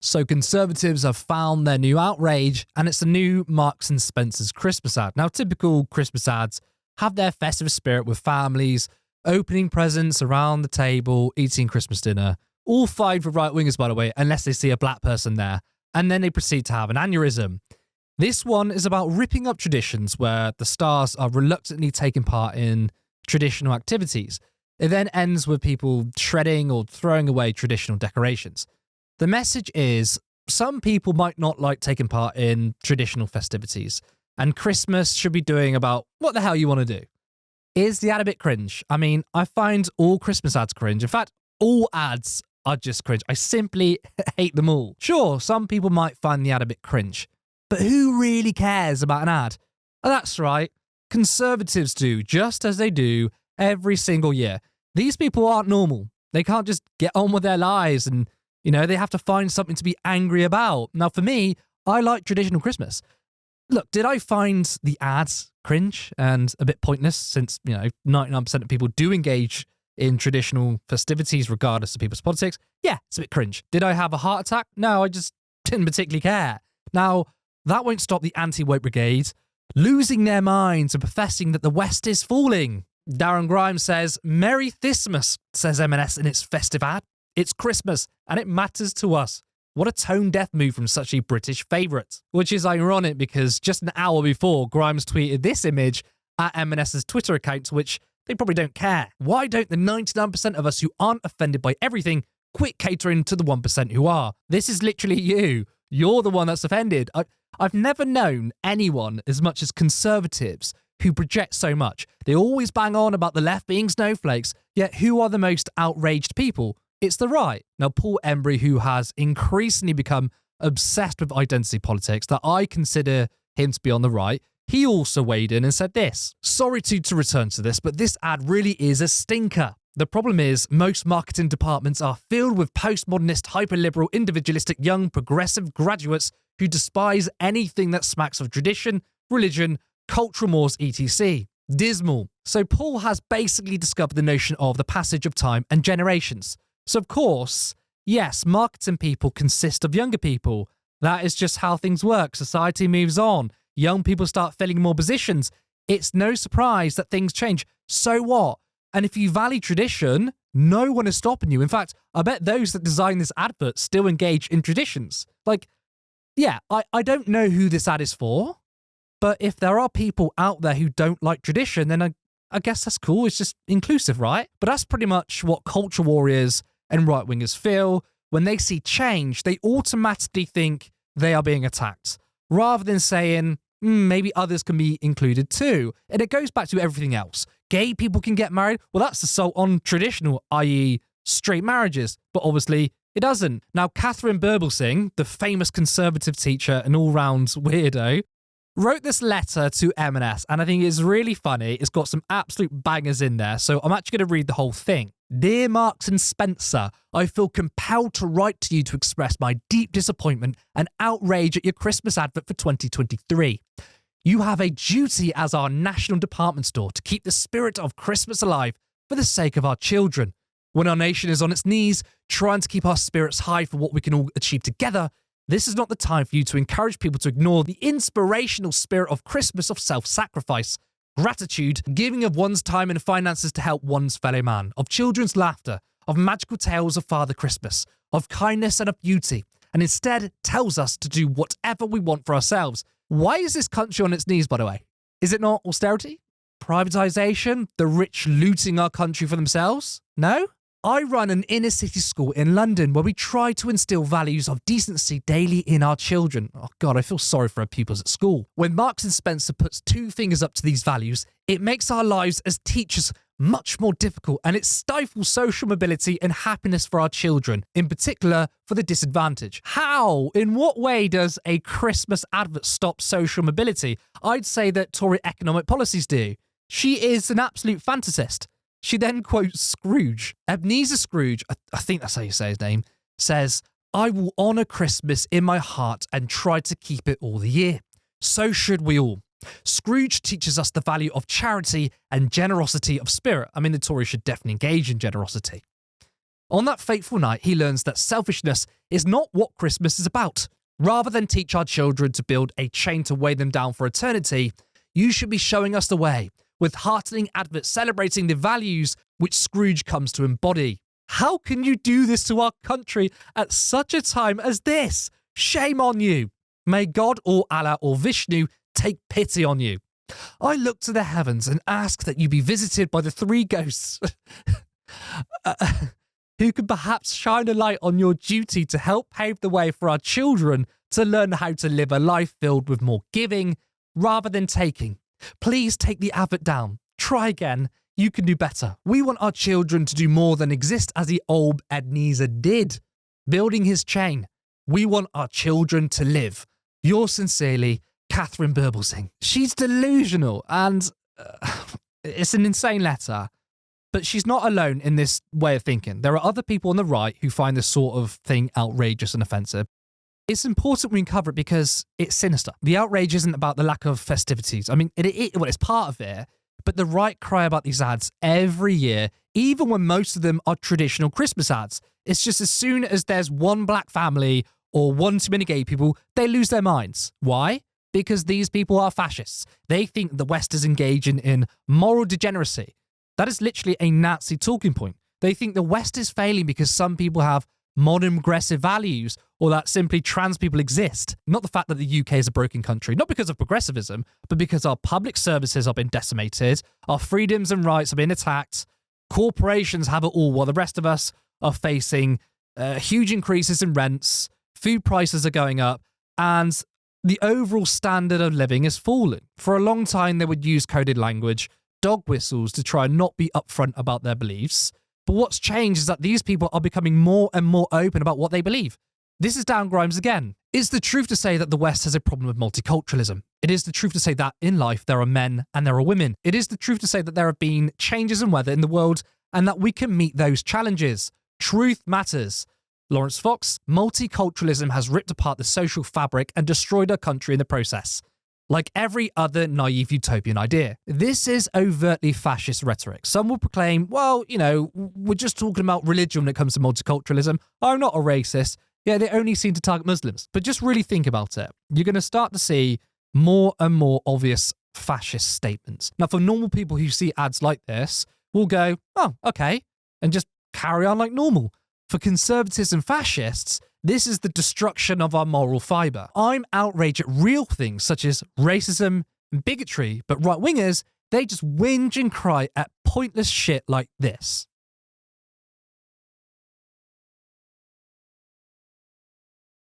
So Conservatives have found their new outrage, and it's the new Marks and Spencer's Christmas ad. Now, typical Christmas ads have their festive spirit with families, opening presents around the table, eating Christmas dinner. All fine for right-wingers, by the way, unless they see a black person there. And then they proceed to have an aneurysm. This one is about ripping up traditions where the stars are reluctantly taking part in traditional activities. It then ends with people shredding or throwing away traditional decorations. The message is some people might not like taking part in traditional festivities, and Christmas should be doing about what the hell you want to do. Is the ad a bit cringe? I mean, I find all Christmas ads cringe. In fact, all ads are just cringe. I simply hate them all. Sure, some people might find the ad a bit cringe, but who really cares about an ad? Oh, that's right. Conservatives do, just as they do every single year. These people aren't normal. They can't just get on with their lives and, they have to find something to be angry about. Now, for me, I like traditional Christmas. Look, did I find the ads cringe and a bit pointless since, 99% of people do engage in traditional festivities regardless of people's politics? Yeah, it's a bit cringe. Did I have a heart attack? No, I just didn't particularly care. Now, that won't stop the anti-woke brigade losing their minds and professing that the West is falling. Darren Grimes says, "Merry Xmas," says M&S in its festive ad. It's Christmas, and it matters to us. What a tone-deaf move from such a British favourite. Which is ironic because just an hour before, Grimes tweeted this image at M&S's Twitter account, which they probably don't care. Why don't the 99% of us who aren't offended by everything quit catering to the 1% who are? This is literally you. You're the one that's offended. I've never known anyone as much as Conservatives who project so much. They always bang on about the left being snowflakes, yet who are the most outraged people? It's the right. Now, Paul Embry, who has increasingly become obsessed with identity politics, that I consider him to be on the right, he also weighed in and said this. "Sorry to return to this, but this ad really is a stinker. The problem is most marketing departments are filled with postmodernist, hyper-liberal, individualistic, young, progressive graduates who despise anything that smacks of tradition, religion, cultural mores, etc. Dismal." So Paul has basically discovered the notion of the passage of time and generations. So of course, yes, marketing people consist of younger people. That is just how things work. Society moves on. Young people start filling more positions. It's no surprise that things change. So what? And if you value tradition, no one is stopping you. In fact, I bet those that design this advert still engage in traditions. I don't know who this ad is for, but if there are people out there who don't like tradition, then I guess that's cool. It's just inclusive, right? But that's pretty much what culture warriors and right-wingers feel. When they see change, they automatically think they are being attacked, rather than saying, maybe others can be included too. And it goes back to everything else. Gay people can get married. Well, that's assault on traditional, i.e. straight marriages. But obviously, it doesn't. Now, Katherine Burke, the famous Conservative teacher and all-round weirdo, wrote this letter to M&S, and I think it's really funny. It's got some absolute bangers in there, so I'm actually going to read the whole thing. "Dear Marks and Spencer, I feel compelled to write to you to express my deep disappointment and outrage at your Christmas advert for 2023. You have a duty as our national department store to keep the spirit of Christmas alive for the sake of our children. When our nation is on its knees, trying to keep our spirits high for what we can all achieve together, this is not the time for you to encourage people to ignore the inspirational spirit of Christmas, of self-sacrifice, gratitude, giving of one's time and finances to help one's fellow man, of children's laughter, of magical tales of Father Christmas, of kindness and of beauty, and instead tells us to do whatever we want for ourselves." Why is this country on its knees, by the way? Is it not austerity? Privatization? The rich looting our country for themselves? No? I run an inner city school in London where we try to instill values of decency daily in our children. Oh God, I feel sorry for our pupils at school. When Marks and Spencer puts two fingers up to these values, it makes our lives as teachers much more difficult, and it stifles social mobility and happiness for our children, in particular for the disadvantaged. How? In what way does a Christmas advert stop social mobility? I'd say that Tory economic policies do. She is an absolute fantasist. She then quotes Scrooge. Ebenezer Scrooge, I think that's how you say his name, says, "I will honour Christmas in my heart and try to keep it all the year. So should we all." Scrooge teaches us the value of charity and generosity of spirit. I mean, the Tories should definitely engage in generosity. On that fateful night, he learns that selfishness is not what Christmas is about. Rather than teach our children to build a chain to weigh them down for eternity, you should be showing us the way, with heartening adverts celebrating the values which Scrooge comes to embody. How can you do this to our country at such a time as this? Shame on you. May God or Allah or Vishnu take pity on you. I look to the heavens and ask that you be visited by the three ghosts who could perhaps shine a light on your duty to help pave the way for our children to learn how to live a life filled with more giving rather than taking. Please take the advert down. Try again. You can do better. We want our children to do more than exist as the old Ebenezer did, building his chain. We want our children to live. Yours sincerely, Katherine Burke. She's delusional and it's an insane letter. But she's not alone in this way of thinking. There are other people on the right who find this sort of thing outrageous and offensive. It's important we cover it because it's sinister. The outrage isn't about the lack of festivities. I mean, it's part of it, but the right cry about these ads every year, even when most of them are traditional Christmas ads. It's just as soon as there's one black family or one too many gay people, they lose their minds. Why? Because these people are fascists. They think the West is engaging in moral degeneracy. That is literally a Nazi talking point. They think the West is failing because some people have modern progressive values or that simply trans people exist. Not the fact that the UK is a broken country, not because of progressivism, but because our public services are being decimated, our freedoms and rights are being attacked, corporations have it all while the rest of us are facing huge increases in rents, food prices are going up, and the overall standard of living is falling. For a long time, they would use coded language, dog whistles to try and not be upfront about their beliefs. But what's changed is that these people are becoming more and more open about what they believe. This is Darren Grimes again. It's the truth to say that the West has a problem with multiculturalism. It is the truth to say that in life there are men and there are women. It is the truth to say that there have been changes in weather in the world and that we can meet those challenges. Truth matters. Lawrence Fox, multiculturalism has ripped apart the social fabric and destroyed our country in the process. Like every other naive utopian idea. This is overtly fascist rhetoric. Some will proclaim, well, we're just talking about religion when it comes to multiculturalism. I'm not a racist. Yeah, they only seem to target Muslims. But just really think about it. You're going to start to see more and more obvious fascist statements. Now, for normal people who see ads like this, will go, oh, okay, and just carry on like normal. For conservatives and fascists, this is the destruction of our moral fibre. I'm outraged at real things such as racism and bigotry, but right-wingers, they just whinge and cry at pointless shit like this.